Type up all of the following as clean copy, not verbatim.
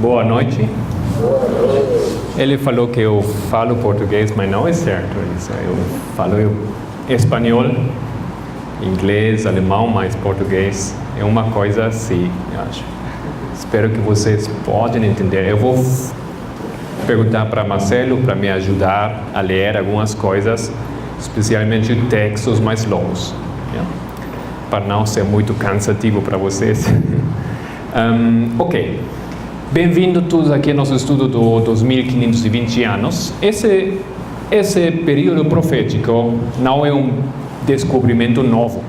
Boa noite. Ele falou que eu falo português, mas não é certo isso. Eu falo espanhol, inglês, alemão, mas português é uma coisa assim, eu acho. Espero que vocês possam entender. Eu vou perguntar para Marcelo para me ajudar a ler algumas coisas, especialmente textos mais longos, para não ser muito cansativo para vocês. Ok. Bem-vindo todos aqui ao nosso estudo do 2520 anos. Esse período profético não é um descobrimento novo.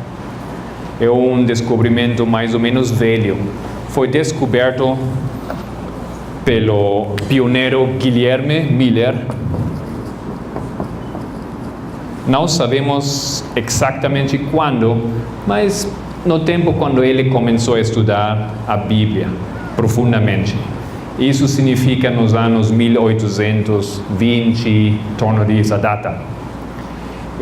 É um descobrimento mais ou menos velho. Foi descoberto pelo pioneiro Guilherme Miller. Não sabemos exatamente quando, mas no tempo quando ele começou a estudar a Bíblia profundamente. Isso significa nos anos 1820, em torno dessa data.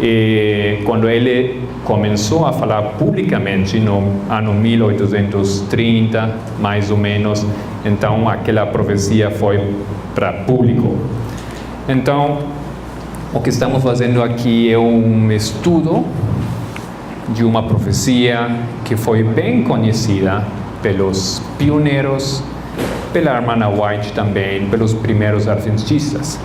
E quando ele começou a falar publicamente no ano 1830, mais ou menos, então aquela profecia foi para público. Então, o que estamos fazendo aqui é um estudo de uma profecia que foi bem conhecida pelos pioneiros, pela irmã White também, pelos primeiros adventistas.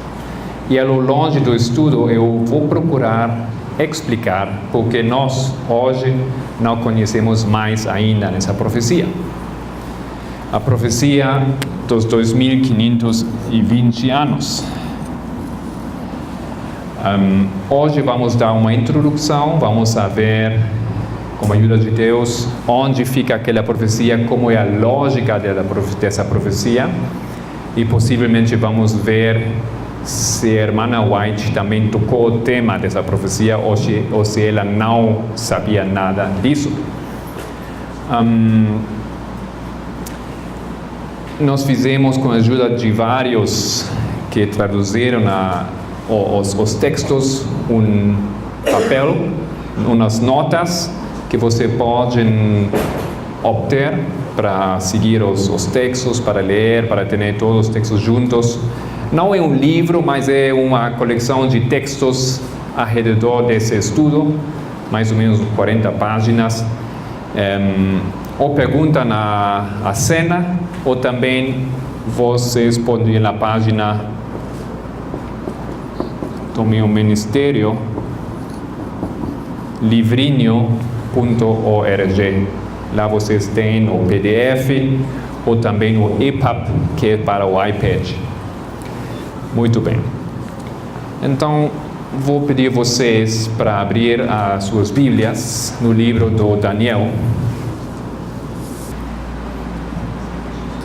E ao longo do estudo eu vou procurar explicar porque nós hoje não conhecemos mais ainda nessa profecia. A profecia dos 2520 anos. Hoje vamos dar uma introdução, vamos ver, com a ajuda de Deus, onde fica aquela profecia, como é a lógica dessa profecia, e possivelmente vamos ver se a irmã White também tocou o tema dessa profecia ou se ela não sabia nada disso. Nós fizemos, com a ajuda de vários que traduziram os textos, um papel, umas notas que você pode obter para seguir os textos, para ler, para ter todos os textos juntos. Não é um livro, mas é uma coleção de textos ao redor desse estudo, mais ou menos 40 páginas. Ou pergunta na cena, ou também vocês podem ir na página do meu ministério, livrinho.org. Lá vocês têm o PDF ou também o EPUB, que é para o iPad. Muito bem. Então, vou pedir vocês para abrir as suas Bíblias no livro do Daniel.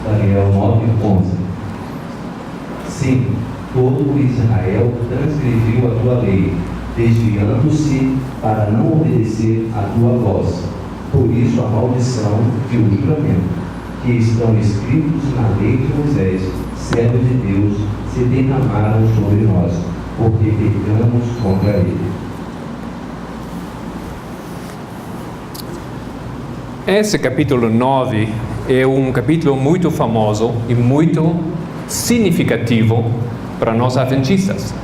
Daniel 9:11. Sim, todo Israel transgrediu a tua lei, desviando-se para não obedecer à tua voz. Por isso a maldição e o juramento, que estão escritos na lei de Moisés, servo de Deus, se derramaram sobre nós, porque pecamos contra ele. Esse capítulo 9 é um capítulo muito famoso e muito significativo para nós adventistas.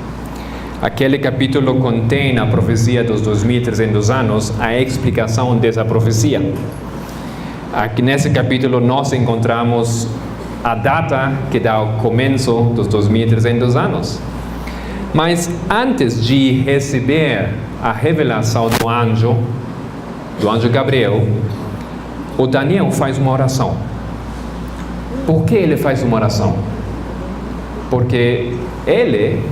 Aquele capítulo contém a profecia dos 2300 anos, a explicação dessa profecia. Aqui nesse capítulo nós encontramos a data que dá o começo dos 2300 anos. Mas antes de receber a revelação do anjo Gabriel, o Daniel faz uma oração. Por que ele faz uma oração? Porque ele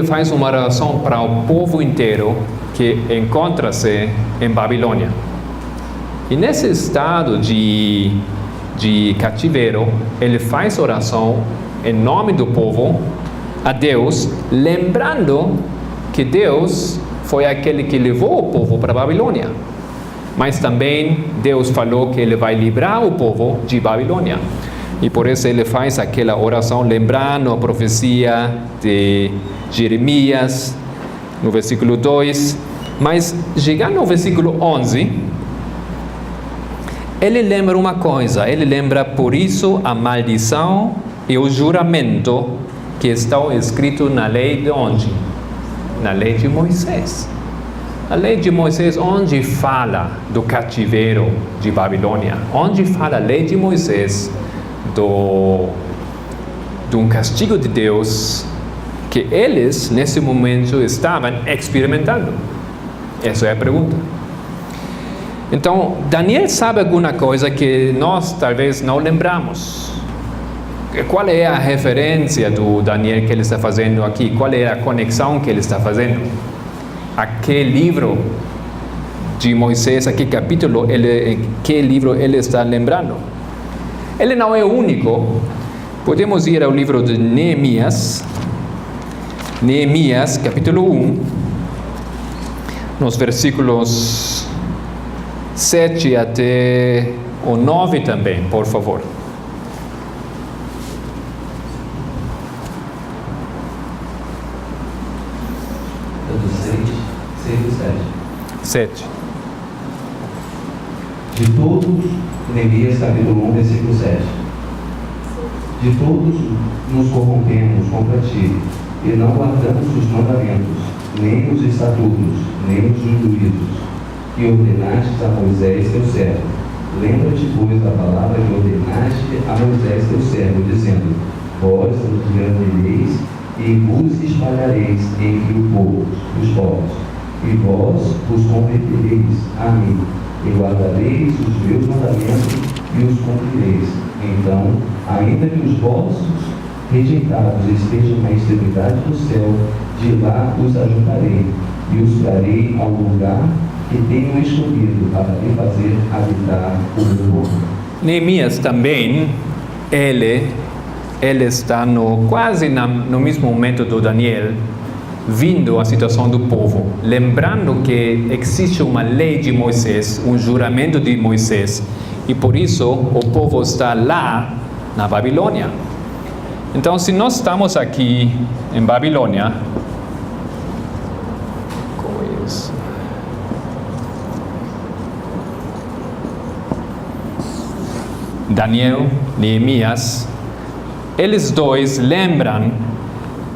faz uma oração para o povo inteiro que encontra-se em Babilônia. E nesse estado de cativeiro, ele faz oração em nome do povo a Deus, lembrando que Deus foi aquele que levou o povo para a Babilônia. Mas também Deus falou que ele vai livrar o povo de Babilônia. E por isso ele faz aquela oração lembrando a profecia de Jeremias, no versículo 2. Mas chegando ao versículo 11, ele lembra uma coisa, ele lembra por isso a maldição e o juramento que estão escritos na lei de onde? Na lei de Moisés. A lei de Moisés, onde fala do cativeiro de Babilônia, onde fala a lei de Moisés de um castigo de Deus que eles, nesse momento, estavam experimentando. Essa é a pergunta. Então, Daniel sabe alguma coisa que nós talvez não lembramos. Qual é a referência do Daniel que ele está fazendo aqui? Qual é a conexão que ele está fazendo? A que livro de Moisés, a que capítulo, que livro ele está lembrando? Ele não é o único. Podemos ir ao livro de Neemias. Neemias, capítulo 1, nos versículos 7 até o 9 também, por favor. Do 7. De todos, Neemias capítulo 1, versículo 7. De todos nos corrompemos contra ti, e não guardamos os mandamentos, nem os estatutos, nem os juízos, que ordenaste a Moisés teu servo. Lembra-te, pois, da palavra que ordenaste a Moisés teu servo, dizendo: vós vos reunireis e vos espalhareis entre os povos, e vós vos convertereis a mim, e guardareis os meus mandamentos e os cumprireis. Então, ainda que os vossos rejeitados estejam na extremidade do céu, de lá os ajuntarei, e os trarei ao lugar que tenho escolhido para lhe fazer habitar o meu povo. Neemias também, ele está quase no mesmo momento do Daniel, vindo a situação do povo, lembrando que existe uma lei de Moisés, um juramento de Moisés, e por isso o povo está lá na Babilônia. Então, se nós estamos aqui em Babilônia, como é isso? Daniel, Neemias, eles dois lembram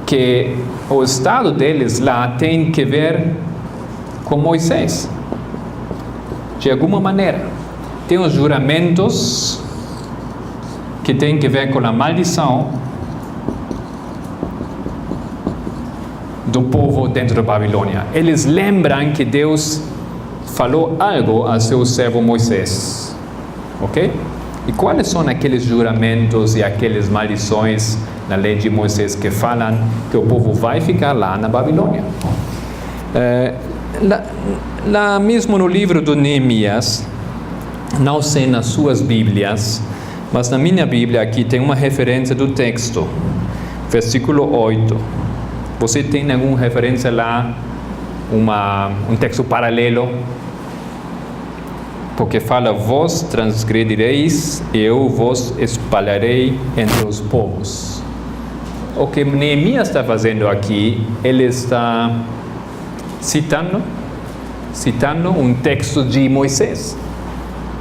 que o estado deles lá tem que ver com Moisés, de alguma maneira. Tem os juramentos que tem que ver com a maldição do povo dentro da Babilônia. Eles lembram que Deus falou algo a seu servo Moisés, ok? E quais são aqueles juramentos e aquelas maldições na lei de Moisés que falam que o povo vai ficar lá na Babilônia? Lá mesmo no livro do Neemias, não sei nas suas Bíblias, mas na minha Bíblia aqui tem uma referência do texto, versículo 8. Você tem alguma referência lá, um texto paralelo? Porque fala: vós transgredireis, e eu vos espalharei entre os povos. O que Neemias está fazendo aqui, ele está citando um texto de Moisés.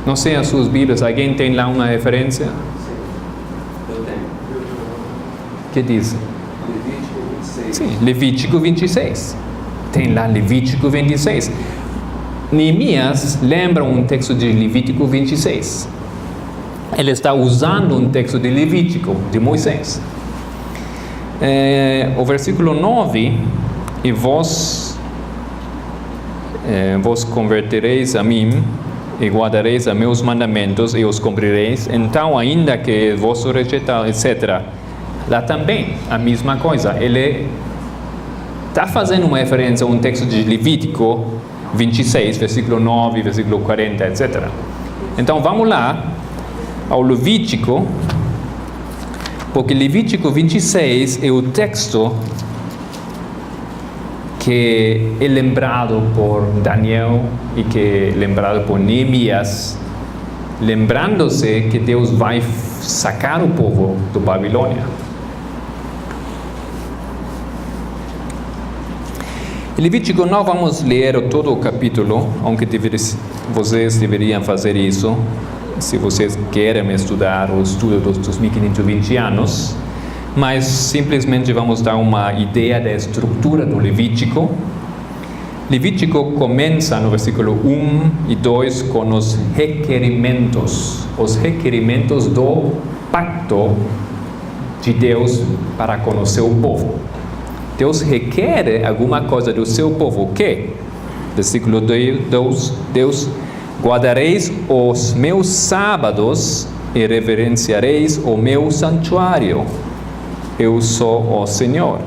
Não sei as suas Bíblias, alguém tem lá uma referência? Eu tenho. Que diz? Levítico 26. Sim, Levítico 26. Tem lá Levítico 26. Neemias lembra um texto de Levítico 26. Ele está usando um texto de Levítico, de Moisés. O versículo 9: e vos convertereis a mim, e guardareis a meus mandamentos, e os cumprireis. Então, ainda que vos rejeitar, etc. Lá também, a mesma coisa. Ele está fazendo uma referência a um texto de Levítico 26, versículo 9, versículo 40, etc. Então, vamos lá ao Levítico, porque Levítico 26 é o texto que é lembrado por Daniel e que é lembrado por Neemias, lembrando-se que Deus vai sacar o povo da Babilônia. Em Levítico não vamos ler todo o capítulo, aunque vocês deveriam fazer isso. se vocês querem estudar o estudo dos 2520 anos, mas simplesmente vamos dar uma ideia da estrutura do Levítico. Levítico começa no versículo 1 e 2 com os requerimentos do pacto de Deus para com o seu povo. Deus requer alguma coisa do seu povo, o quê? Versículo 2, Deus: guardareis os meus sábados e reverenciareis o meu santuário. Eu sou o Senhor.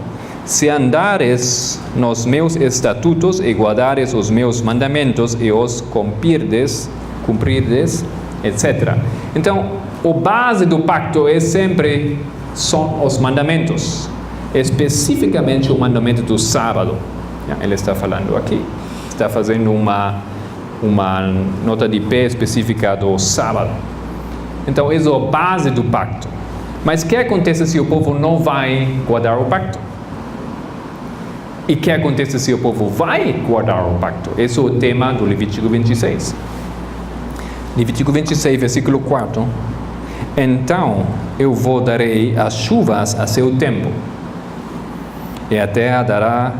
Se andares nos meus estatutos e guardares os meus mandamentos e os cumprirdes, etc. Então, a base do pacto são os mandamentos, especificamente o mandamento do sábado. Ele está falando aqui, está fazendo uma nota de pé específica do sábado. Então, isso é a base do pacto. Mas o que acontece se o povo não vai guardar o pacto? E o que acontece se o povo vai guardar o pacto? Esse é o tema do Levítico 26. Levítico 26, versículo 4. Então eu vos darei as chuvas a seu tempo, e a terra dará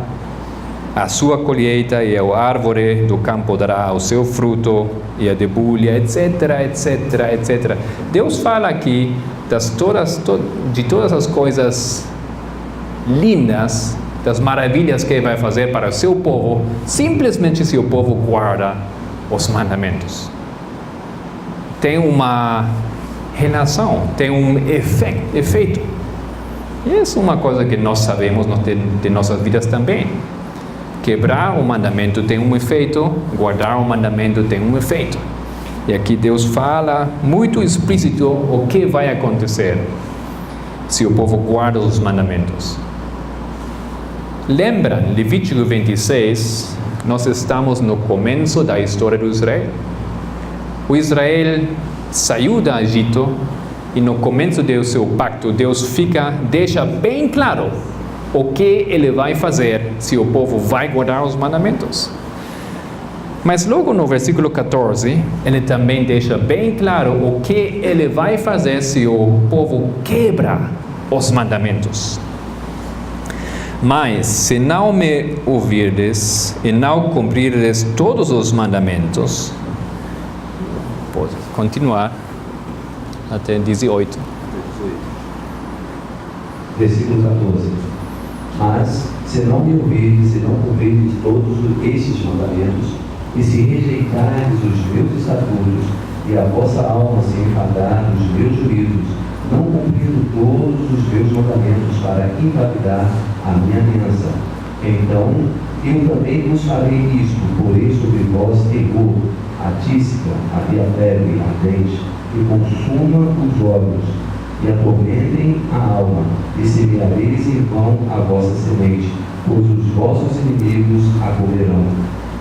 a sua colheita, e a árvore do campo dará o seu fruto, e a debulha, etc, etc, etc. Deus fala aqui de todas as coisas lindas, das maravilhas que Ele vai fazer para o seu povo, simplesmente se o povo guarda os mandamentos. Tem uma relação, tem um efeito. E isso é uma coisa que nós sabemos de nossas vidas também. Quebrar o mandamento tem um efeito, guardar o mandamento tem um efeito. E aqui Deus fala muito explícito o que vai acontecer se o povo guarda os mandamentos. Lembra, Levítico 26, nós estamos no começo da história do Israel. O Israel saiu do Egito e no começo do seu pacto, Deus deixa bem claro o que Ele vai fazer se o povo vai guardar os mandamentos. Mas logo no versículo 14, Ele também deixa bem claro o que Ele vai fazer se o povo quebra os mandamentos. Mas se não me ouvirdes e não cumprirdes todos os mandamentos, pode continuar até 18. Versículo 14. Mas se não me ouvirdes e não cumprirdes todos estes mandamentos, e se rejeitardes os meus estatutos, e a vossa alma se enfadar dos meus juízos, não cumprindo todos os meus mandamentos para invalidar a minha aliança, então eu também vos farei isto, porei sobre vós terror, a tísica, havia febre ardente, e consuma os olhos, e atormentem a alma, e semeareis em vão a vossa semente, pois os vossos inimigos a comerão.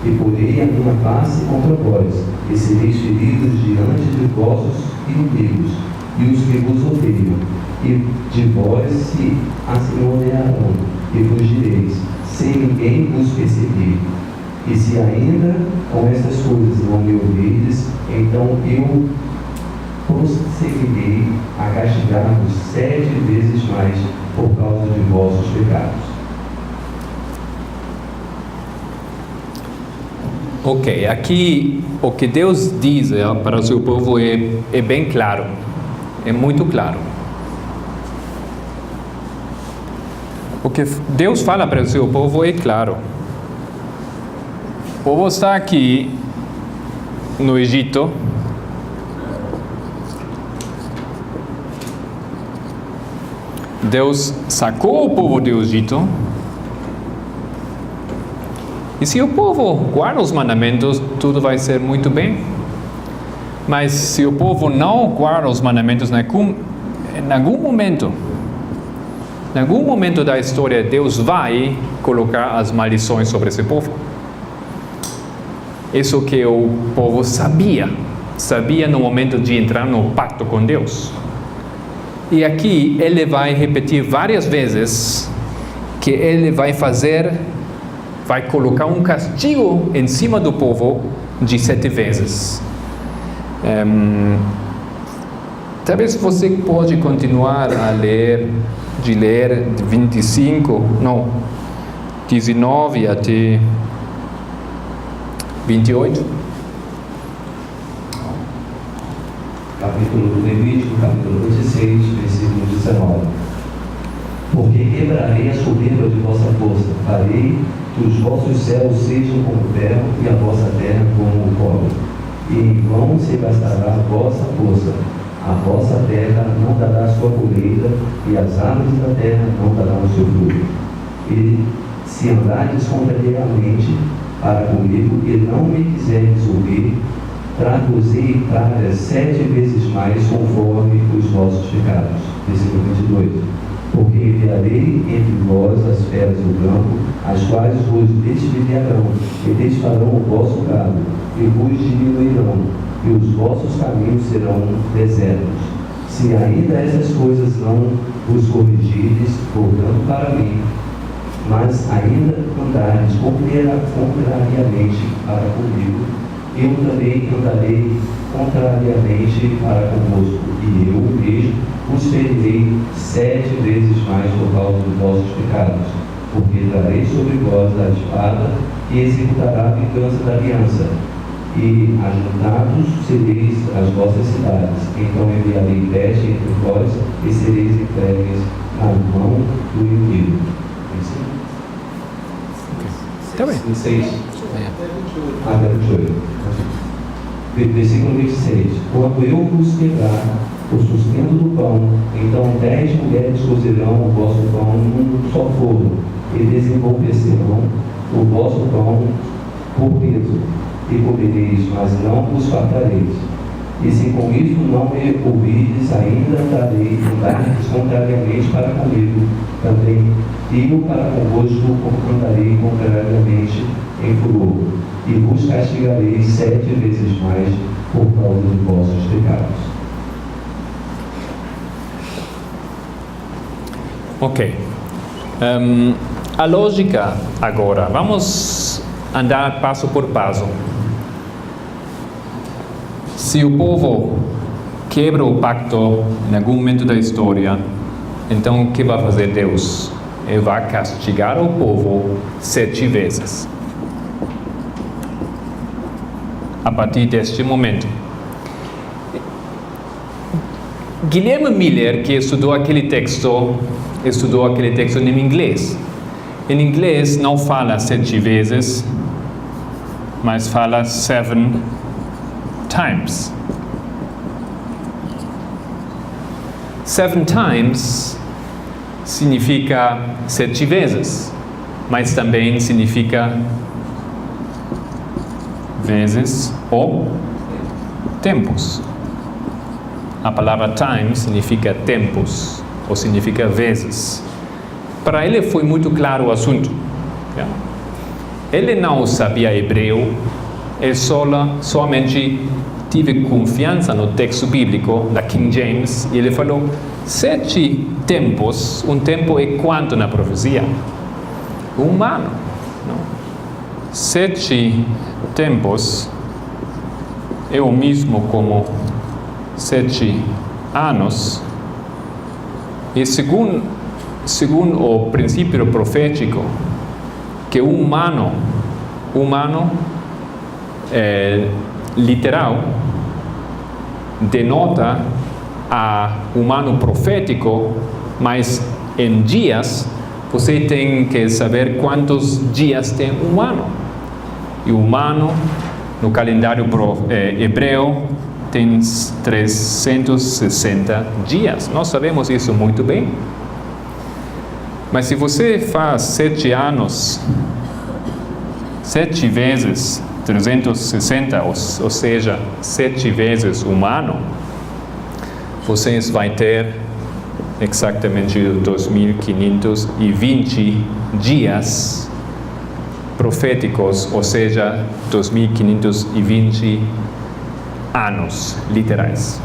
E porei a minha face contra vós, e sereis feridos diante de vossos inimigos, e os que vos odeiam, e de vós se assemelharão, e fugireis, sem ninguém vos perseguir. E se ainda com estas coisas não me ouvirdes, então eu prosseguirei a castigar-vos 7 vezes mais por causa de vossos pecados. Ok, aqui o que Deus diz para o seu povo é bem claro, é muito claro. O que Deus fala para o seu povo é claro. O povo está aqui no Egito, Deus sacou o povo do Egito, e se o povo guarda os mandamentos, tudo vai ser muito bem. Mas se o povo não guarda os mandamentos, em algum momento da história, Deus vai colocar as maldições sobre esse povo. Isso que o povo sabia no momento de entrar no pacto com Deus. E aqui ele vai repetir várias vezes que ele vai colocar um castigo em cima do povo de 7 vezes. Talvez você pode continuar a ler, de 19 até 28. Capítulo Levítico, capítulo 26, versículo 19. Porque quebrarei a soberba de vossa força, farei que os vossos céus sejam como o ferro e a vossa terra como o cobre. E em vão se gastará a vossa força, a vossa terra não dará sua colheita, e as árvores da terra não darão o seu fruto. E se andardes contrariamente para comigo e não me quiserdes ouvir, trago-vos-ei pragas 7 vezes mais conforme os vossos pecados. Versículo 22. Porque enviarei entre vós as feras do campo, as quais vos desviarão, e desfarão o vosso gado, e vos diminuirão, e os vossos caminhos serão desertos. Se ainda essas coisas não vos corrigirdes, voltando para mim, mas ainda andardes contrariamente para comigo, eu também andarei contrariamente para convosco, e eu mesmo vos ferirei 7 vezes mais por causa dos vossos pecados, porque trarei sobre vós a espada que executará a vingança da aliança, e ajuntados sereis as vossas cidades. Então enviarei peste entre vós, e sereis entregues na mão do inimigo. Tá bem. 26. Até 28. Versículo 26. Quando eu vos quebrar o sustento do pão, então 10 mulheres cozerão o vosso pão num só forno, e desenvolverão o vosso pão por peso, e comereis, mas não vos fartareis. E se com isso não me ouvirdes, ainda andardes contrariamente para comigo, também eu para convosco andarei contrariamente em furor, e vos castigarei 7 vezes mais por causa de vossos pecados. Ok. A lógica agora, vamos andar passo por passo. Se o povo quebra o pacto em algum momento da história, então o que vai fazer Deus? Ele vai castigar o povo 7 vezes. A partir deste momento. Guilherme Miller, que estudou aquele texto em inglês. Em inglês não fala 7 vezes, mas fala 7 times. 7 times significa 7 vezes, mas também significa vezes ou tempos. A palavra time significa tempos, ou significa vezes. Para ele foi muito claro o assunto. Ele não sabia hebreu, ele somente teve confiança no texto bíblico da King James, e ele falou, 7 tempos, um tempo é quanto na profecia? Um ano. Não? 7 tempos é o mesmo como 7 anos. E segundo o princípio profético, que humano literal denota a humano profético, mas em dias você tem que saber quantos dias tem um ano. E o humano no calendário hebreu tem 360 dias. Nós sabemos isso muito bem. Mas se você faz 7 anos, 7 vezes 360, ou seja, 7 vezes um ano, vocês vão ter exatamente 2.520 dias proféticos, ou seja, 2.520 anos literais.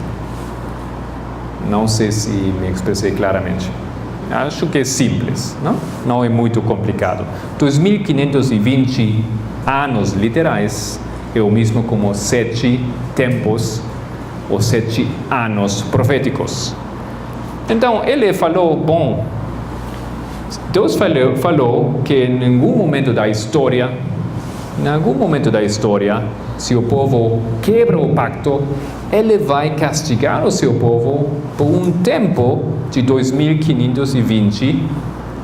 Não sei se me expressei claramente. Acho que é simples, não? Não é muito complicado. 2.520 anos literais é o mesmo como 7 tempos os 7 anos proféticos. Então, ele falou, bom, Deus falou que em algum momento da história, se o povo quebra o pacto, ele vai castigar o seu povo por um tempo de 2520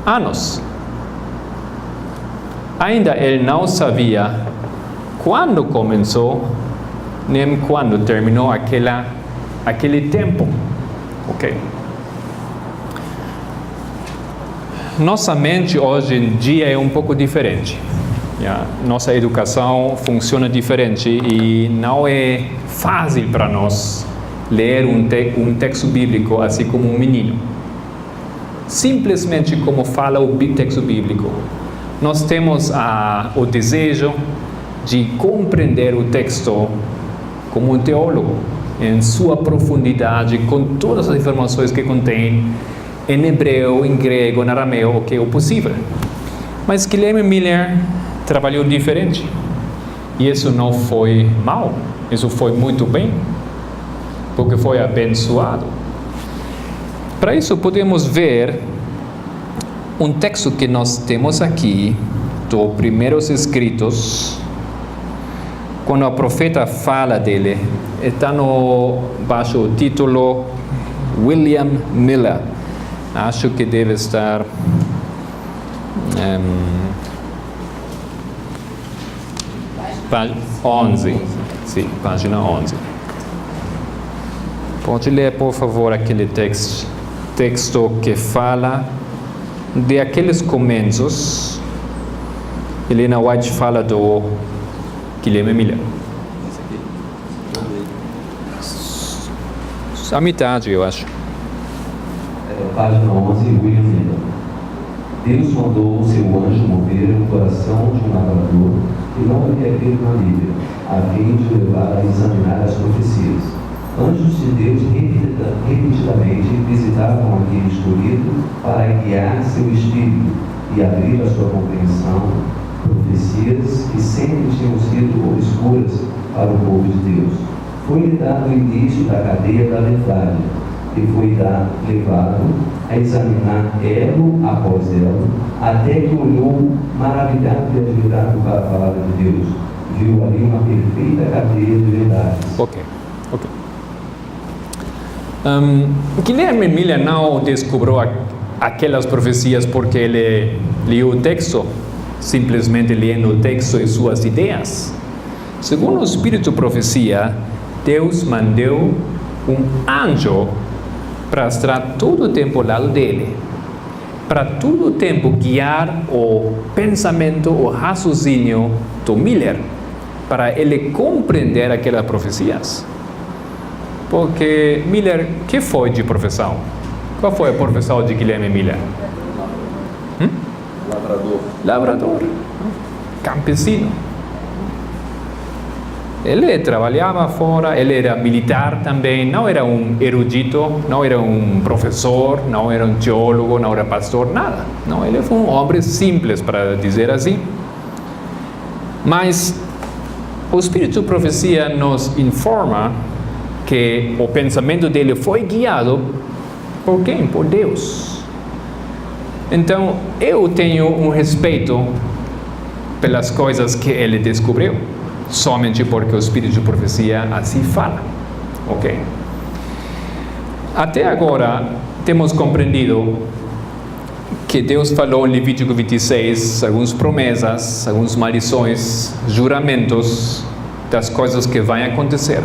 anos. Ainda ele não sabia quando começou, nem quando terminou aquele tempo. Ok? Nossa mente hoje em dia é um pouco diferente. Nossa educação funciona diferente e não é fácil para nós ler um texto bíblico assim como um menino. Simplesmente como fala o texto bíblico. Nós temos o desejo de compreender o texto como um teólogo, em sua profundidade, com todas as informações que contém, em hebreu, em grego, em arameu, o que é o possível. Mas Guilherme Miller trabalhou diferente. E isso não foi mal, isso foi muito bem, porque foi abençoado. Para isso podemos ver um texto que nós temos aqui, dos primeiros escritos, quando o profeta fala dele, está baixo o título William Miller. Acho que deve estar página 11. Sim, página 11. Pode ler, por favor, aquele texto que fala de aqueles começos. Helena White fala do Guilherme Miller. A metade, eu acho. Página 11, William Miller. Deus mandou o seu anjo mover o coração de um lavrador que não havia crido na Bíblia, a fim de levar a examinar as profecias. Anjos de Deus repetidamente visitavam aquele escolhido para guiar seu espírito e abrir a sua compreensão, profecias que sempre tinham sido obscuras para o povo de Deus. Foi-lhe dado o início da cadeia da verdade, que foi levado a examinar elo após elo, até que olhou maravilhado e admirado para a palavra de Deus. Viu ali uma perfeita cadeia de verdades. Ok. Guilherme Miller não descobriu aquelas profecias porque ele leu o texto, simplesmente lendo o texto e suas ideias. Segundo o Espírito Profecia, Deus mandou um anjo para estar todo o tempo ao lado dele, para todo o tempo guiar o pensamento, o raciocínio do Miller, para ele compreender aquelas profecias. Porque Miller, que foi de profissão? Qual foi a profissão de Guilherme Miller? Lavrador. Campesino. Ele trabalhava fora, ele era militar também, não era um erudito, não era um professor, não era um teólogo, não era pastor, nada. Não, ele foi um homem simples, para dizer assim. Mas o Espírito de Profecia nos informa que o pensamento dele foi guiado por quem? Por Deus. Então, eu tenho um respeito pelas coisas que ele descobriu, somente porque o Espírito de Profecia assim fala. Ok? Até agora, temos compreendido que Deus falou em Levítico 26 algumas promessas, algumas maldições, juramentos das coisas que vão acontecer.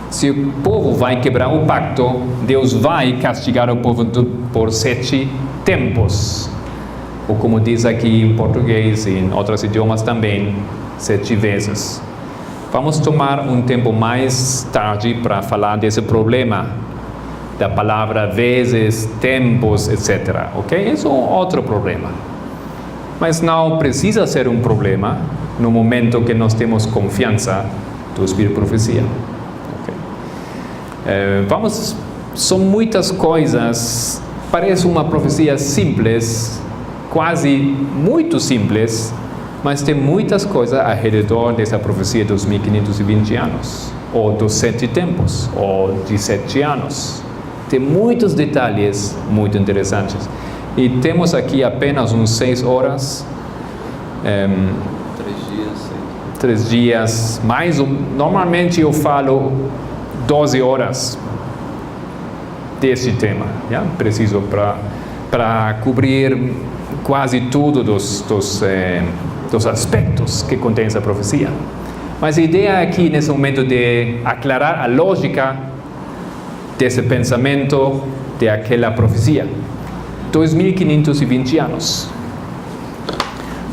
Se o povo vai quebrar o pacto, Deus vai castigar o povo por 7 tempos. Ou como diz aqui em português e em outros idiomas também, 7 vezes. Vamos tomar um tempo mais tarde para falar desse problema, da palavra vezes, tempos, etc. Ok? Isso é um outro problema. Mas não precisa ser um problema no momento que nós temos confiança do Espírito de Profecia. São muitas coisas, parece uma profecia simples, quase muito simples, mas tem muitas coisas ao redor dessa profecia dos 1520 anos. ou dos 7 tempos, ou de 7 anos. Tem muitos detalhes muito interessantes. E temos aqui apenas uns 6 horas. 3 dias, normalmente eu falo 12 horas desse tema, yeah? Preciso para cobrir quase tudo dos aspectos que contém essa profecia. Mas a ideia aqui nesse momento de aclarar a lógica desse pensamento, de aquela profecia. 2520 anos.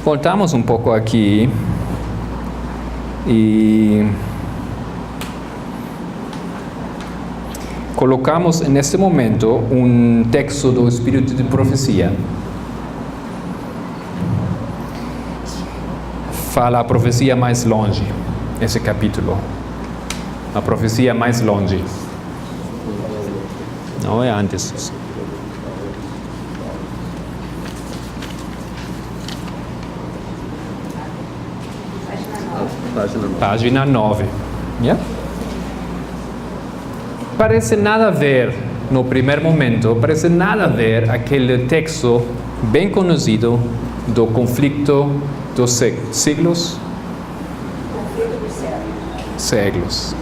Voltamos um pouco aqui e colocamos neste momento um texto do Espírito de Profecia. Fala a profecia mais longe, esse capítulo. A profecia mais longe. Não é antes. Página 9. Yeah? Parece nada a ver, no primeiro momento, parece nada a ver aquele texto bem conhecido do conflito dos séculos. Séculos.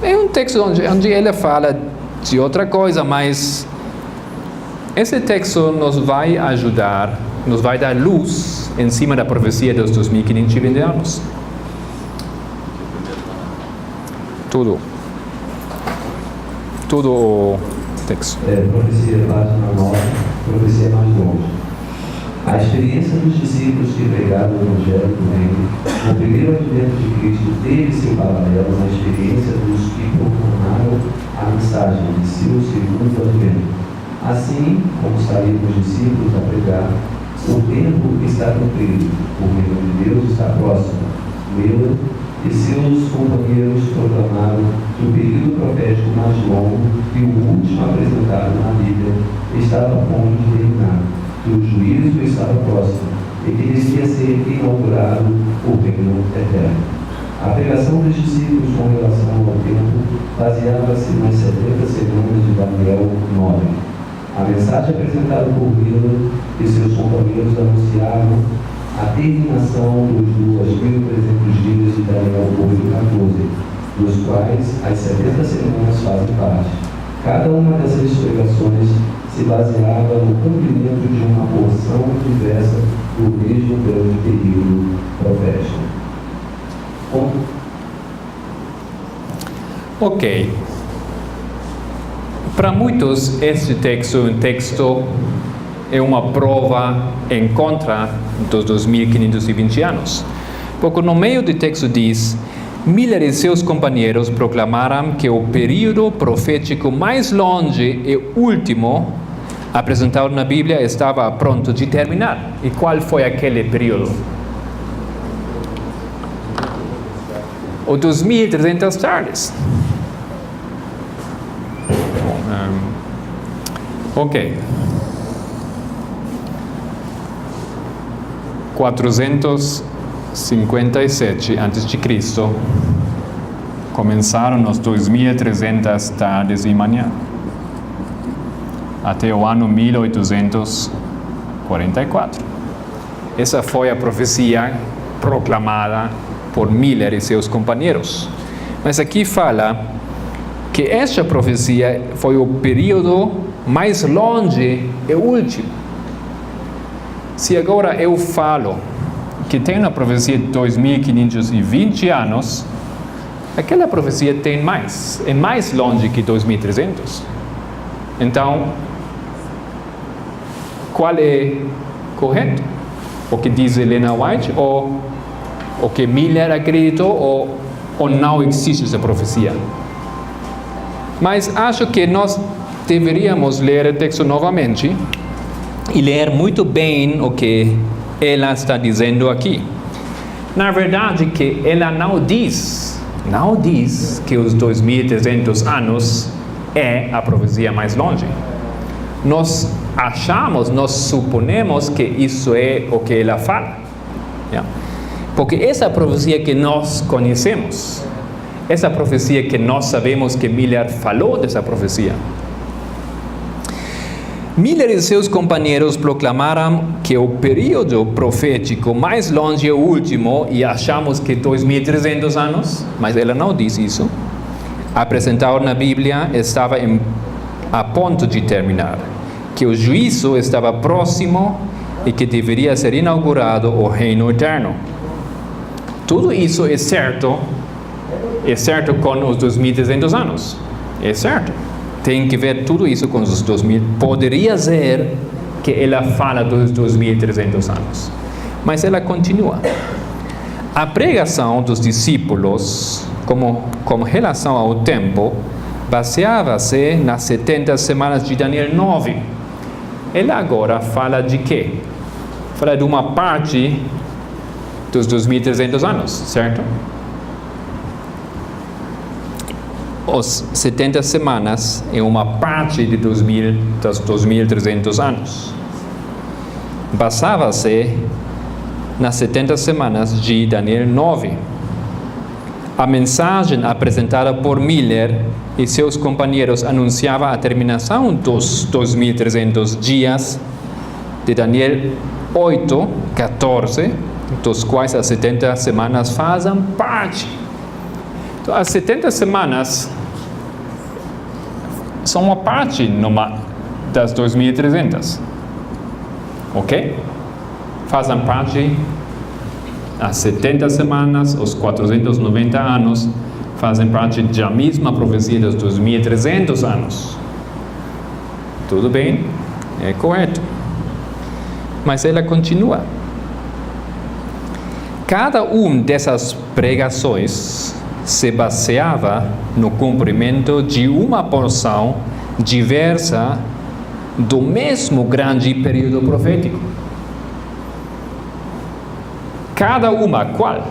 É um texto onde ele fala de outra coisa, mas esse texto nos vai ajudar, nos vai dar luz em cima da profecia dos 2520 anos. Tudo o texto. Profecia, página 9, profecia mais longe. A experiência dos discípulos que pregaram o Evangelho do Reino, no primeiro advento de Cristo, teve seu paralelo na experiência dos que proclamaram a mensagem de seu segundo advento. Assim, como saíram os discípulos a pregar, o tempo está cumprido, o reino de Deus está próximo. Miller e seus companheiros proclamaram que o período profético mais longo e o último apresentado na Bíblia estava a ponto de terminar, que o juízo estava próximo e que devia ser inaugurado o reino eterno. A pregação dos discípulos com relação ao tempo baseava-se nas 70 semanas de Daniel 9. A mensagem apresentada por Miller e seus companheiros anunciavam a terminação dos 2.300 dias de Daniel 8:14, dos quais as 70 semanas fazem parte. Cada uma dessas pregações se baseava no cumprimento de uma porção diversa do mesmo grande período profético. Ok. Para muitos, este texto é uma prova em contra dos 2520 anos. Porque no meio do texto diz: Miller e seus companheiros proclamaram que o período profético mais longe e último apresentado na Bíblia estava pronto de terminar. E qual foi aquele período? O 2300 tardes. Ok. 457 a.C. começaram os 2300 tardes e manhã até o ano 1844. Essa foi a profecia proclamada por Miller e seus companheiros. Mas aqui fala que esta profecia foi o período mais longe e último. Se agora eu falo que tem uma profecia de 2520 anos, aquela profecia tem mais, é mais longe que 2300. Então, qual é correto? O que diz Helena White ou o que Miller acreditou ou não existe essa profecia? Mas acho que nós deveríamos ler o texto novamente e ler muito bem o que ela está dizendo aqui. Na verdade, que ela não diz que os 2300 anos é a profecia mais longe. Nós suponemos que isso é o que ela fala. Yeah. Porque essa profecia que nós conhecemos essa profecia que nós sabemos que Miller falou dessa profecia. Miller e seus companheiros proclamaram que o período profético mais longe é o último e achamos que 2.300 anos, mas ela não diz isso. Apresentado na Bíblia estava a ponto de terminar, que o juízo estava próximo e que deveria ser inaugurado o reino eterno. Tudo isso é certo com os 2.300 anos, é certo. Tem que ver tudo isso com os 2.000. Poderia ser que ela fala dos 2.300 anos, mas ela continua. A pregação dos discípulos, com relação ao tempo, baseava-se nas 70 semanas de Daniel 9. Ela agora fala de quê? Fala de uma parte dos 2.300 anos, certo? Os 70 semanas é uma parte dos 2.300 anos. Basava-se nas 70 semanas de Daniel 9. A mensagem apresentada por Miller e seus companheiros anunciava a terminação dos 2.300 dias de Daniel 8, 14, dos quais as 70 semanas fazem parte. Então, as 70 semanas são uma parte das 2.300, ok? Fazem parte as 70 semanas, os 490 anos, fazem parte da mesma profecia dos 2.300 anos. Tudo bem? É correto. Mas ela continua. Cada dessas pregações se baseava no cumprimento de uma porção diversa do mesmo grande período profético. Cada uma, qual?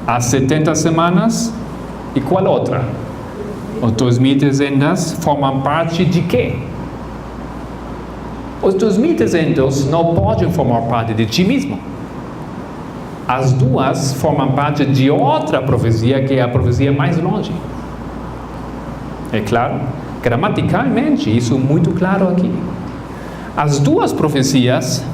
As 70 semanas e qual outra? Os 2.300 formam parte de quê? Os 2.300 não podem formar parte de ti mesmo. As duas formam parte de outra profecia, que é a profecia mais longe. É claro? Gramaticalmente, isso é muito claro aqui. As duas profecias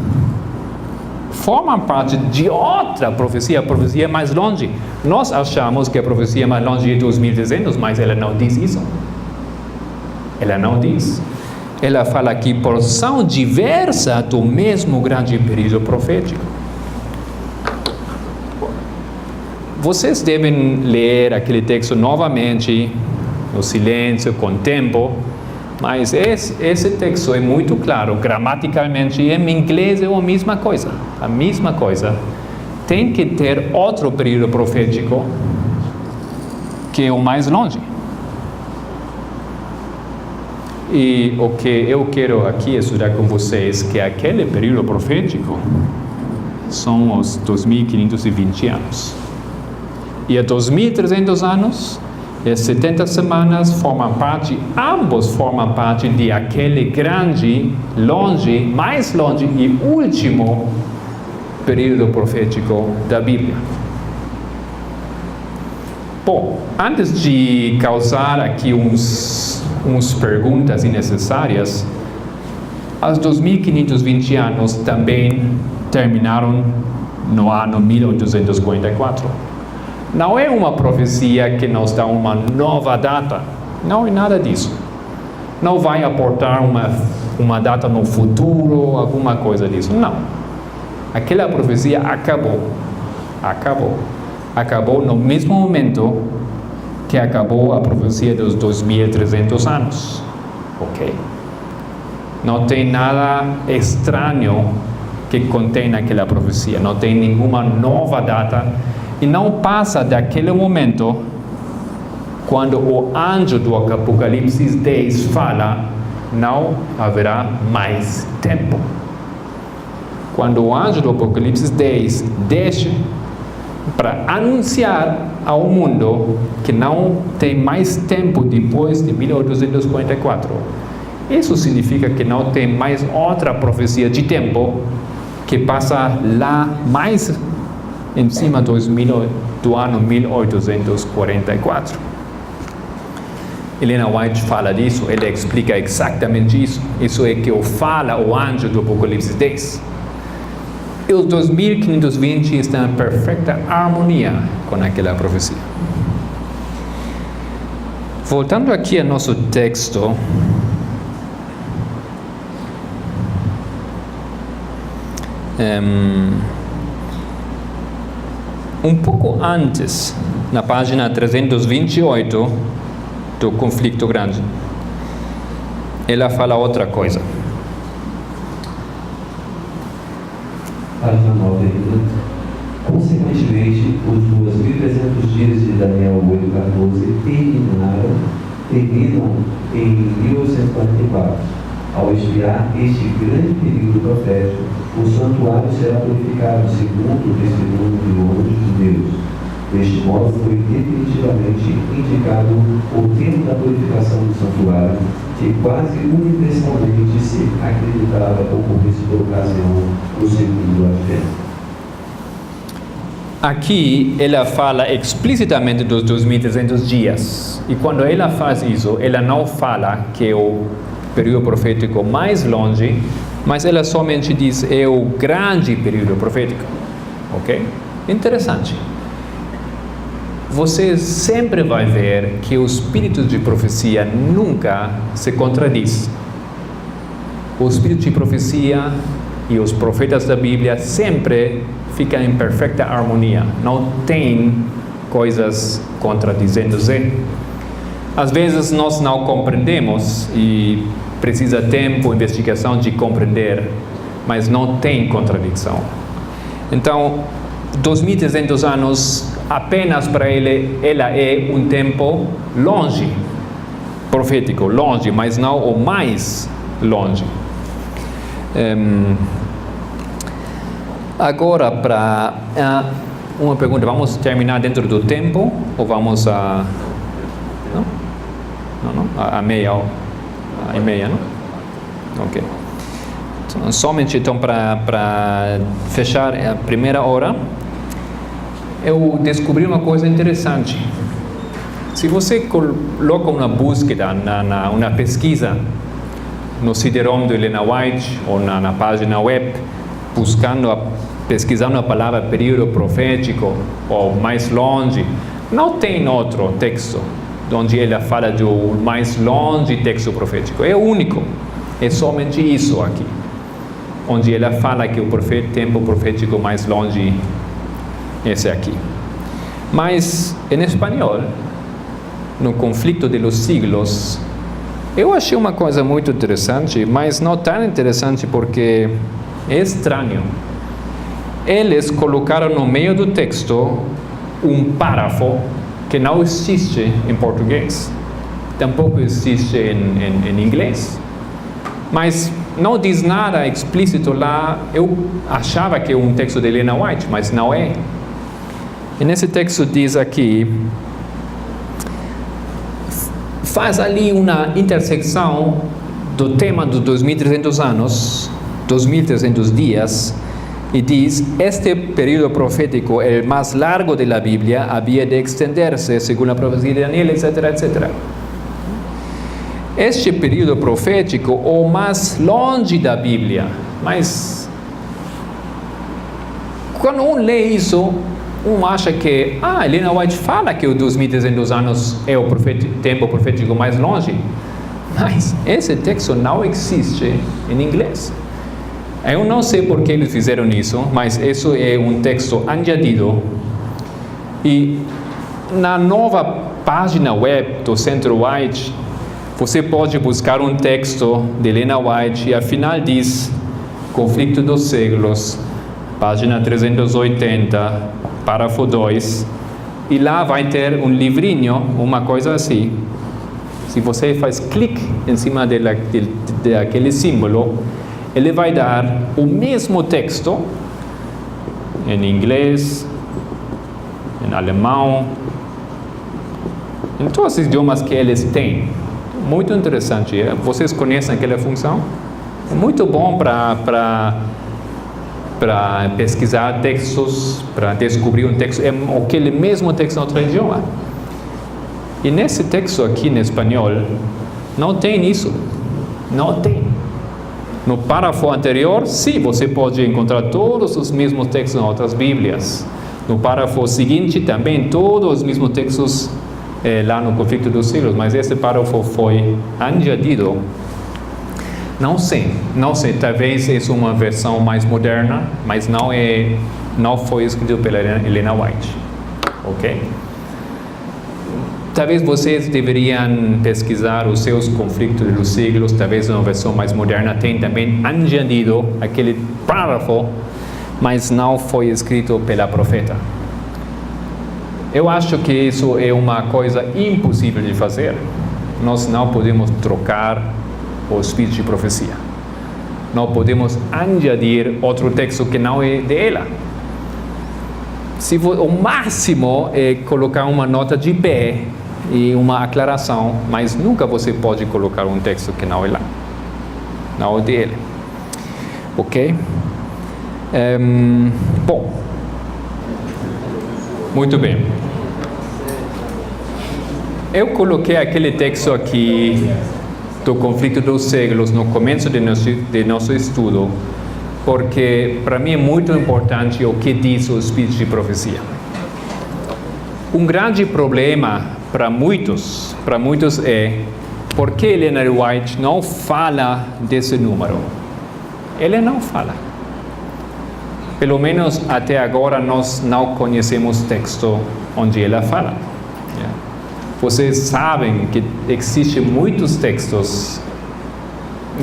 formam parte de outra profecia, a profecia mais longe. Nós achamos que a profecia mais longe é 2.300, mas ela não diz isso. Ela não diz. Ela fala aqui porção diversa do mesmo grande período profético. Vocês devem ler aquele texto novamente, no silêncio, com tempo, mas esse texto é muito claro, gramaticalmente, e em inglês é a mesma coisa. A mesma coisa. Tem que ter outro período profético, que é o mais longe. E o que eu quero aqui estudar com vocês, que aquele período profético são os 2.520 anos. E a 2.300 anos, e 70 semanas formam parte, ambos formam parte de aquele grande, longe, mais longe e último período profético da Bíblia. Bom, antes de causar aqui uns perguntas innecessárias, os 2.520 anos também terminaram no ano 1844. Não é uma profecia que nos dá uma nova data. Não é nada disso. Não vai aportar uma data no futuro, alguma coisa disso. Não. Aquela profecia acabou. Acabou. Acabou no mesmo momento que acabou a profecia dos 2.300 anos. Ok? Não tem nada estranho que contém aquela profecia. Não tem nenhuma nova data. E não passa daquele momento quando o anjo do Apocalipse 10 fala, não haverá mais tempo. Quando o anjo do Apocalipse 10 deixa para anunciar ao mundo que não tem mais tempo depois de 1844, isso significa que não tem mais outra profecia de tempo que passa lá mais em cima dos do ano 1844. Helena White fala disso, ela explica exatamente isso. Isso é que fala o anjo do Apocalipse 10. E os 2520 estão em perfeita harmonia com aquela profecia. Voltando aqui ao nosso texto, um pouco antes, na página 328 do conflito grande, ela fala outra coisa. Página 9 ainda. Consequentemente, os 2.300 dias de Daniel 8:14 terminam em 1844. Ao expirar este grande período profético, o santuário será purificado segundo o testemunho do anjo de Deus. Deste modo, foi definitivamente indicado o tempo da purificação do santuário, que quase universalmente se acreditava ocorresse por ocasião do segundo advento. Aqui ela fala explicitamente dos 2.300 dias. E quando ela faz isso, ela não fala que é o período profético mais longe, mas ela somente diz é o grande período profético. Ok? Interessante. Você sempre vai ver que o espírito de profecia nunca se contradiz. O espírito de profecia e os profetas da Bíblia sempre ficam em perfeita harmonia. Não tem coisas contradizendo-se. Às vezes nós não compreendemos e precisa tempo, investigação de compreender, mas não tem contradição. Então, 2.300 anos, apenas para ele, ela é um tempo longe, profético, longe, mas não o mais longe. Agora, para uma pergunta, vamos terminar dentro do tempo ou vamos a... Não? A meia, não? Ok. Então, somente então para fechar a primeira hora, eu descobri uma coisa interessante. Se você coloca uma búsqueda, uma pesquisa no CD-ROM do Helena White ou na página web, pesquisando a palavra período profético ou mais longe, não tem outro texto onde ela fala do mais longe texto profético. É o único. É somente isso aqui, onde ela fala que o tempo profético mais longe esse aqui. Mas em espanhol, no conflito dos siglos, eu achei uma coisa muito interessante, mas não tão interessante porque é estranho. Eles colocaram no meio do texto um parágrafo que não existe em português, tampouco existe em inglês, mas não diz nada explícito lá. Eu achava que é um texto de Helena White, mas não é. E nesse texto diz aqui, faz ali uma intersecção do tema dos 2.300 anos, 2.300 dias, e diz, este período profético, el más largo de la Biblia, había de extenderse según la profecía de Daniel, etc., etc. Este período profético, o mais longe da Bíblia, mas quando lê isso, acha que, Helena White fala que os 2.300 anos é o tempo profético mais longe, mas esse texto não existe em inglês. Eu não sei por que eles fizeram isso, mas isso é um texto añadido. E na nova página web do Centro White, você pode buscar um texto de Helena White e afinal diz Conflito dos Séculos, página 380, parágrafo 2, e lá vai ter um livrinho, uma coisa assim. Se você faz clique em cima daquele símbolo, ele vai dar o mesmo texto em inglês, em alemão, em todos os idiomas que eles têm. Muito interessante. Vocês conhecem aquela função? É muito bom para para pesquisar textos, para descobrir um texto, aquele mesmo texto em outro idioma. E nesse texto aqui em espanhol, não tem isso. Não tem. No parágrafo anterior, sim, você pode encontrar todos os mesmos textos em outras Bíblias. No parágrafo seguinte, também todos os mesmos textos lá no Conflito dos Séculos, mas esse parágrafo foi añadido. Não sei, talvez é uma versão mais moderna, mas não foi escrito pela Helena White, ok? Talvez vocês deveriam pesquisar os seus conflitos dos séculos, talvez uma versão mais moderna tem também añadido aquele parágrafo, mas não foi escrito pela profeta. Eu acho que isso é uma coisa impossível de fazer. Nós não podemos trocar o espírito de profecia. Não podemos añadir outro texto que não é dela. O máximo é colocar uma nota de pé e uma aclaração, mas nunca você pode colocar um texto que não é lá, não é dele. Ok? Bom, muito bem. Eu coloquei aquele texto aqui do Conflito dos Séculos no começo de nosso estudo, porque para mim é muito importante o que diz o Espírito de Profecia. Um grande problema para muitos é por que Helena White não fala desse número. Ela não fala. Pelo menos até agora nós não conhecemos texto onde ela fala. Vocês sabem que existem muitos textos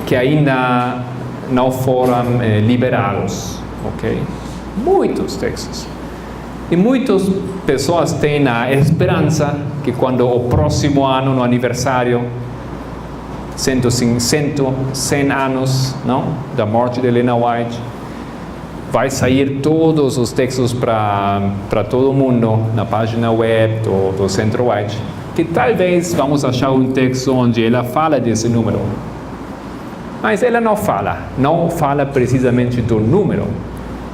que ainda não foram liberados, ok? Muitos textos. E muitas pessoas têm a esperança que quando o próximo ano, no aniversário, 100 anos, não, da morte de Helena White, vai sair todos os textos para todo mundo na página web do Centro White, que talvez vamos achar um texto onde ela fala desse número. Mas ela não fala precisamente do número.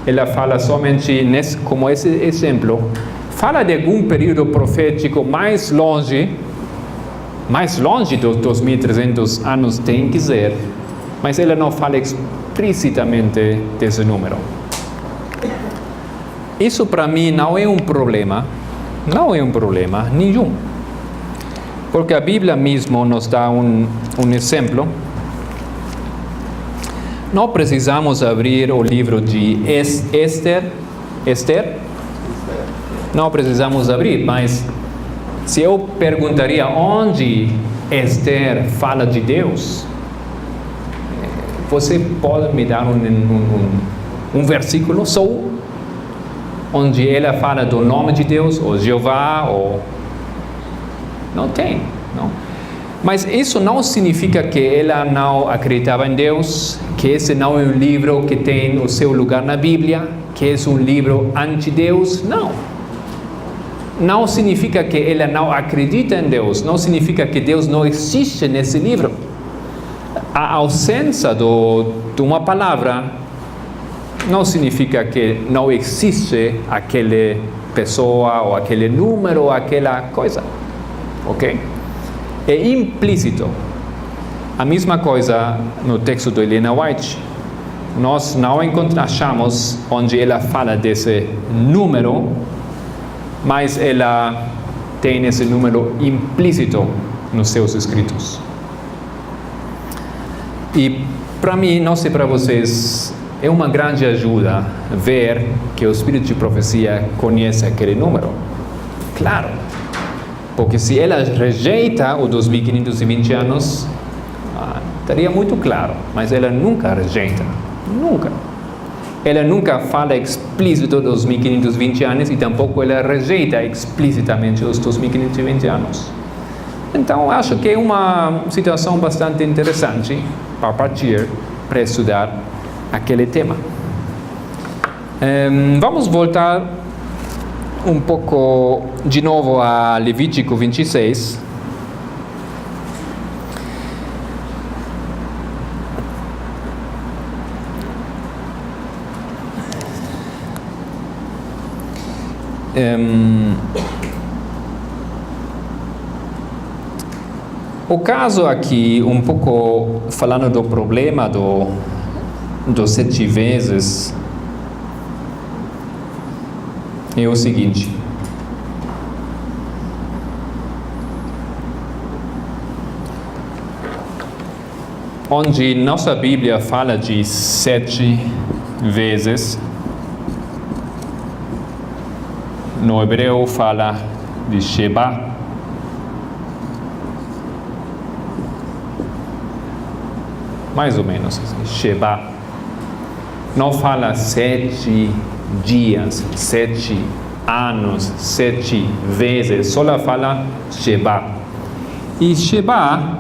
Ela fala somente, como esse exemplo, fala de algum período profético mais longe dos 2.300 anos, tem que ser, mas ela não fala explicitamente desse número. Isso para mim não é um problema nenhum, porque a Bíblia mesmo nos dá um exemplo. Não precisamos abrir o livro de Esther. Não precisamos abrir, mas se eu perguntaria onde Esther fala de Deus, você pode me dar um versículo só onde ela fala do nome de Deus, ou Jeová, ou... Não tem, não. Mas isso não significa que ela não acreditava em Deus, que esse não é um livro que tem o seu lugar na Bíblia, que é um livro anti-Deus. Não. Não significa que ela não acredita em Deus, não significa que Deus não existe nesse livro. A ausência de uma palavra não significa que não existe aquela pessoa, ou aquele número, ou aquela coisa. Ok? É implícito. A mesma coisa no texto de Helena White. Nós não achamos onde ela fala desse número, mas ela tem esse número implícito nos seus escritos. E para mim, não sei para vocês, é uma grande ajuda ver que o Espírito de Profecia conhece aquele número. Claro. Porque se ela rejeita os 2.520 anos, estaria muito claro. Mas ela nunca rejeita. Nunca. Ela nunca fala explícito dos 2.520 anos e tampouco ela rejeita explicitamente os 2.520 anos. Então, acho que é uma situação bastante interessante para partir para estudar aquele tema. Vamos voltar um pouco de novo a Levítico 26. O caso aqui, um pouco falando do problema dos 7 vezes, é o seguinte. Onde nossa Bíblia fala de 7 vezes, no hebreu fala de Sheba. Mais ou menos assim, Sheba. Não fala 7 dias, 7 anos, 7 vezes, só fala Sheba. E Sheba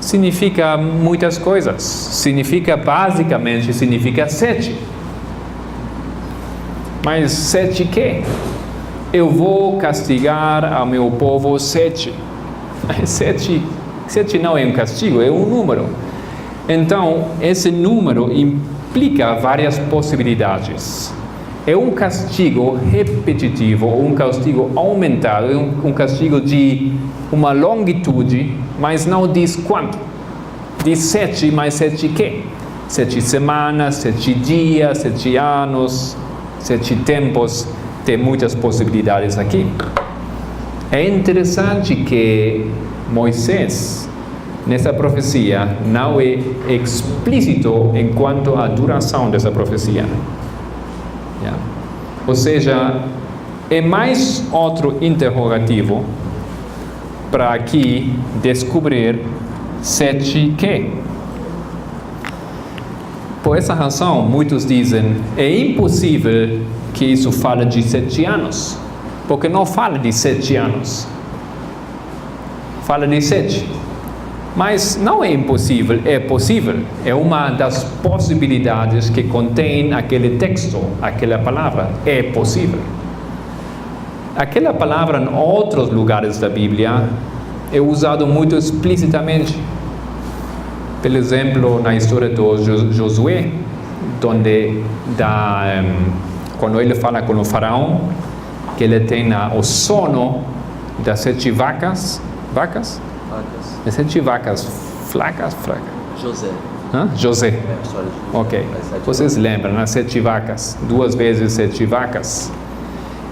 significa muitas coisas. Basicamente, significa 7. Mas 7 quê? Eu vou castigar ao meu povo 7. 7 não é um castigo, é um número. Então, esse número implica várias possibilidades. É um castigo repetitivo, ou um castigo aumentado, é um castigo de uma longitude, mas não diz quanto. Diz 7, mas 7 quê? 7 semanas, 7 dias, 7 anos, 7 tempos, tem muitas possibilidades aqui. É interessante que Moisés, nessa profecia, não é explícito em quanto à duração dessa profecia. Ou seja, é mais outro interrogativo para aqui descobrir 7 quê. Por essa razão, muitos dizem, é impossível que isso fale de 7 anos, porque não fala de 7 anos, fala de 7. Mas não é impossível, é possível. É uma das possibilidades que contém aquele texto, aquela palavra. É possível. Aquela palavra em outros lugares da Bíblia é usada muito explicitamente. Por exemplo, na história de Josué, onde quando ele fala com o faraó, que ele tem o sono das 7 vacas. Vacas? As 7 vacas fracas. José. José. É a história de José. Ok. As 7 Vocês lembram, né? 7 vacas. 2 vezes 7 vacas.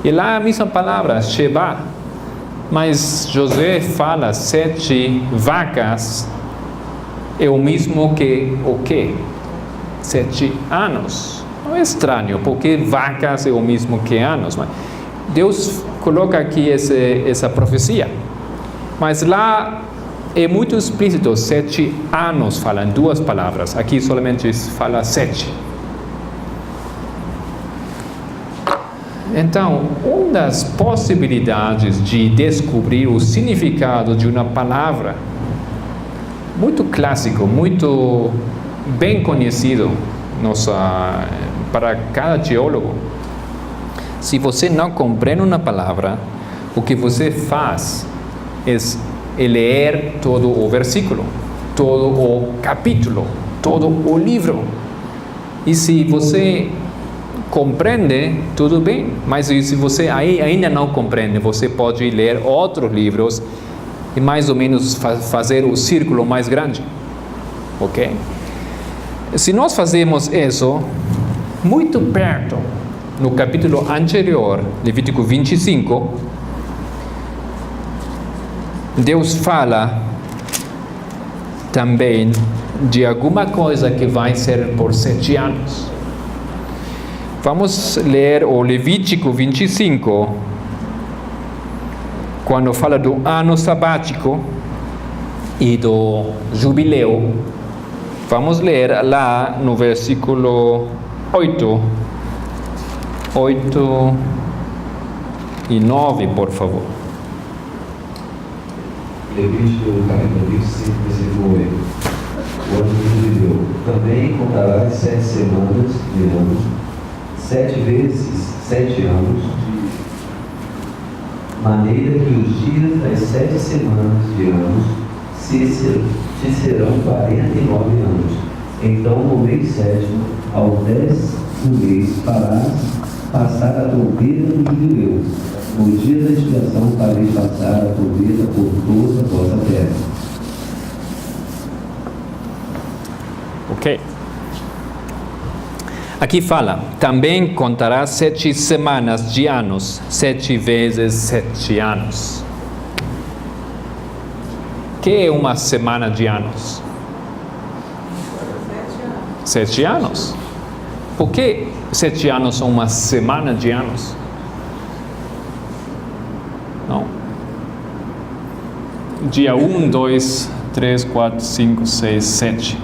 E lá a mesma palavra, Sheba. Mas José fala 7 vacas é o mesmo que o quê? 7 anos. Não é estranho, porque vacas é o mesmo que anos. Mas Deus coloca aqui essa profecia. Mas lá é muito explícito, 7 anos fala em 2 palavras. Aqui somente fala 7. Então, uma das possibilidades de descobrir o significado de uma palavra, muito clássico, muito bem conhecido para cada teólogo. Se você não compreende uma palavra, o que você faz é ler todo o versículo, todo o capítulo, todo o livro. E se você compreende, tudo bem. Mas se você ainda não compreende, você pode ler outros livros e mais ou menos fazer o círculo mais grande. Ok? Se nós fazemos isso, muito perto, no capítulo anterior, Levítico 25, Deus fala também de alguma coisa que vai ser por 7 anos. Vamos ler o Levítico 25, quando fala do ano sabático e do jubileu. Vamos ler lá no versículo 8 e 9, por favor. Levítico capítulo 25, versículo 8. O ano do jubileu. Também contarás 7 semanas de ano, 7 vezes 7 anos, de maneira que os dias das 7 semanas de anos te serão 49 anos. Então, no mês 7º, ao 10º mês, farás passar a trombeta dos judeus. No dia da expiação fareis passar a trombeta por toda a vossa terra. Ok. Aqui fala, também contará 7 semanas de anos, 7 vezes 7 anos. O que é uma semana de anos? 7 anos. Por que 7 anos são uma semana de anos? Não. Dia 1, 2, 3, 4, 5, 6, 7.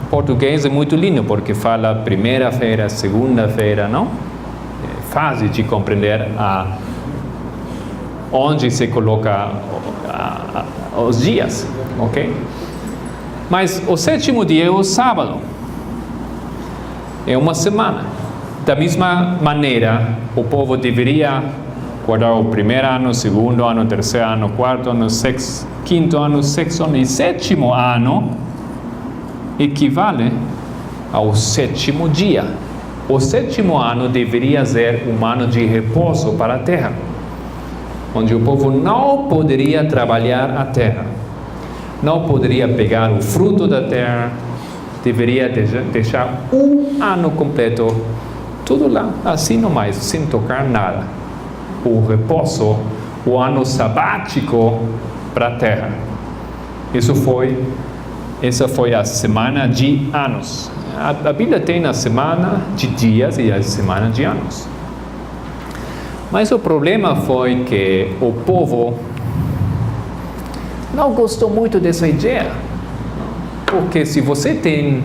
O português é muito lindo porque fala primeira-feira, segunda-feira, não? É fácil de compreender onde se coloca os dias, ok? Mas o 7º dia é o sábado. É uma semana. Da mesma maneira, o povo deveria guardar o primeiro ano, o segundo ano, o terceiro ano, o quarto ano, o quinto ano, o sexto ano e 7º ano equivale ao 7º dia. O 7º ano deveria ser um ano de repouso para a terra, onde o povo não poderia trabalhar a terra, não poderia pegar o fruto da terra, deveria deixar um ano completo, tudo lá, assim nomás, sem tocar nada. O repouso, o ano sabático para a terra. Essa foi a semana de anos. A Bíblia tem a semana de dias e a semana de anos. Mas o problema foi que o povo não gostou muito dessa ideia. Porque se você tem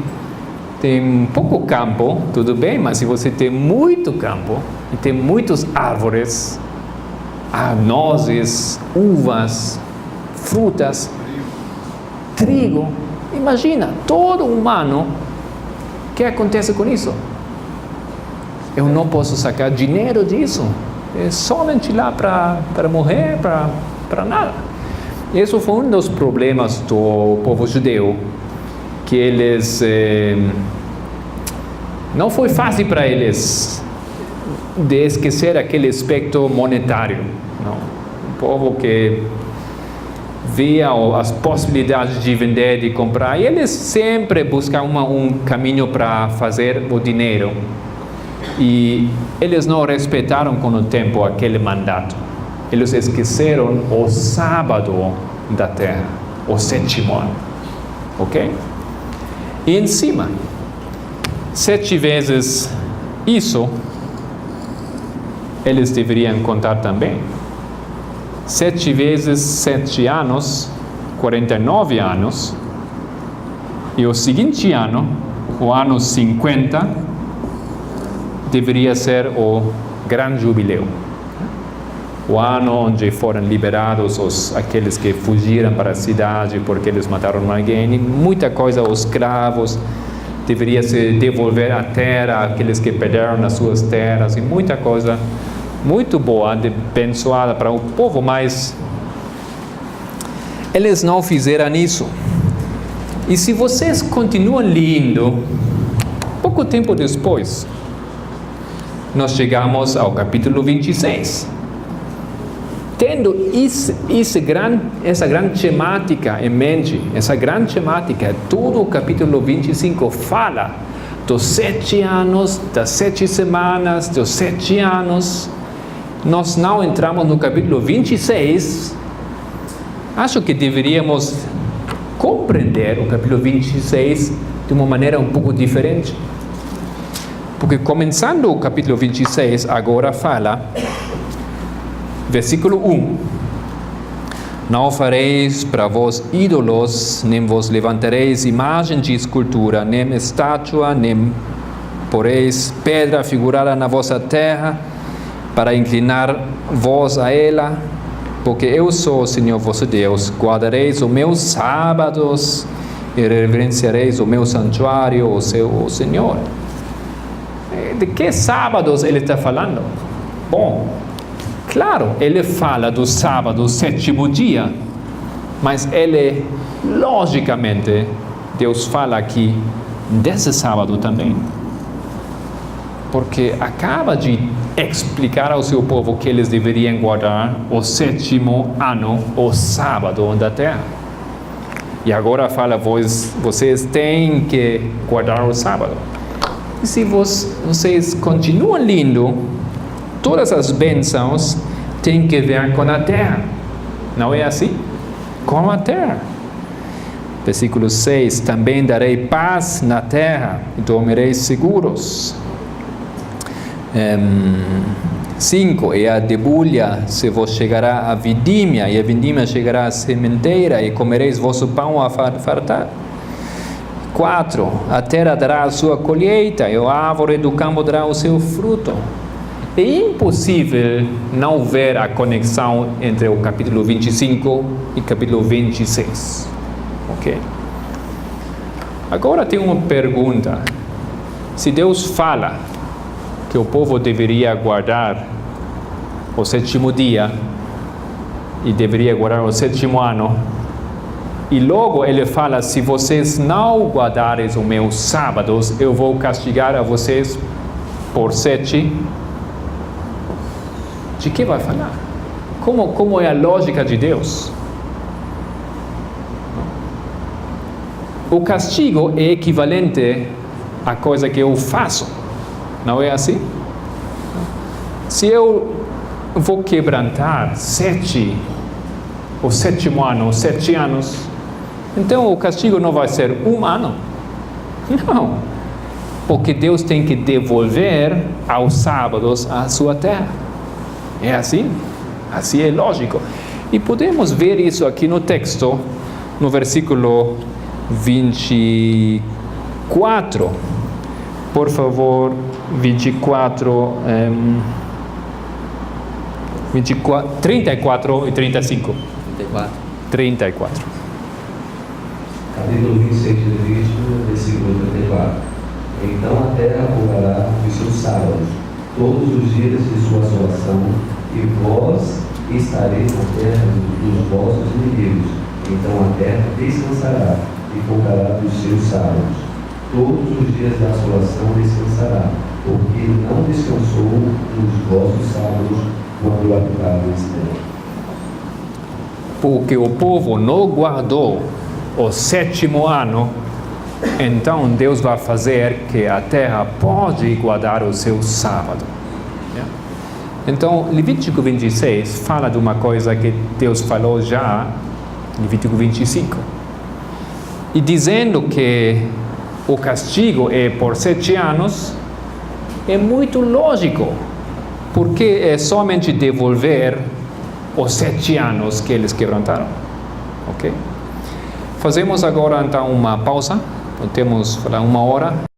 pouco campo, tudo bem, mas se você tem muito campo e tem muitas árvores, nozes, uvas, frutas, trigo, imagina, todo humano, o que acontece com isso? Eu não posso sacar dinheiro disso, é somente lá para morrer, para nada. Esse foi um dos problemas do povo judeu, que eles, não foi fácil para eles de esquecer aquele aspecto monetário. Não. Um povo que via as possibilidades de vender, de comprar, e eles sempre buscam um caminho para fazer o dinheiro. E eles não respeitaram com o tempo aquele mandato. Eles esqueceram o sábado da terra, o 7º ano. Ok? E em cima, 7 vezes isso, eles deveriam contar também. 7 vezes 7 anos, 49 anos. E o seguinte ano, o ano 50, deveria ser o grande jubileu. O ano onde foram liberados aqueles que fugiram para a cidade porque eles mataram alguém. E muita coisa, os escravos, deveria se devolver a terra, aqueles que perderam as suas terras, e muita coisa muito boa, abençoada para o povo, mas eles não fizeram isso. E se vocês continuam lendo, pouco tempo depois, nós chegamos ao capítulo 26. Tendo essa grande temática em mente, essa grande temática, todo o capítulo 25 fala dos 7 anos, das 7 semanas, dos 7 anos. Nós não entramos no capítulo 26. Acho que deveríamos compreender o capítulo 26 de uma maneira um pouco diferente. Porque começando o capítulo 26, agora fala, versículo 1: Não fareis para vós ídolos, nem vos levantareis imagem de escultura, nem estátua, nem poreis pedra figurada na vossa terra, para inclinar vós a ela, porque eu sou o Senhor vosso Deus. Guardareis os meus sábados e reverenciareis o meu santuário, o Senhor. De que sábados ele está falando? Bom, claro, ele fala do sábado, 7º dia, mas ele, logicamente, Deus fala aqui desse sábado também. porque acaba de explicar ao seu povo que eles deveriam guardar o 7º ano, o sábado da terra. E agora fala, vocês têm que guardar o sábado. E se vocês continuam lendo, todas as bênçãos têm que ver com a terra. Não é assim? Com a terra. Versículo 6, também darei paz na terra e dormireis seguros. 5, e a debulha se vos chegará a vindimia, e a vindimia chegará à sementeira, e comereis vosso pão a fartar. 4, a terra dará a sua colheita, e a árvore do campo dará o seu fruto. É impossível não ver a conexão entre o capítulo 25 e capítulo 26. Ok? Agora tem uma pergunta. Se Deus fala que o povo deveria guardar o 7º dia e deveria guardar o 7º ano, e logo ele fala, se vocês não guardarem os meus sábados, eu vou castigar a vocês por 7. De que vai falar? Como é a lógica de Deus? O castigo é equivalente à coisa que eu faço. Não é assim? Se eu vou quebrantar o 7º ano, 7 anos, então o castigo não vai ser 1 ano. Não. Porque Deus tem que devolver aos sábados a sua terra. É assim? Assim é lógico. E podemos ver isso aqui no texto, no versículo 24. Por favor, 24, 34 e 35. 34. Capítulo 26 de Levítico, versículo 34. Então a terra cobrará os seus sábados, todos os dias de sua assolação, e vós estareis na terra dos vossos inimigos. Então a terra descansará e contará dos seus sábados. Todos os dias da assolação descansará, porque não descansou nos vossos sábados quando habitava em terra. Porque o povo não guardou o 7º ano, então Deus vai fazer que a terra pode guardar o seu sábado. Então, Levítico 26 fala de uma coisa que Deus falou já em Levítico 25. E dizendo que o castigo é por 7 anos, é muito lógico, porque é somente devolver os 7 anos que eles quebrantaram. Ok? Fazemos agora então uma pausa, temos 1 hora.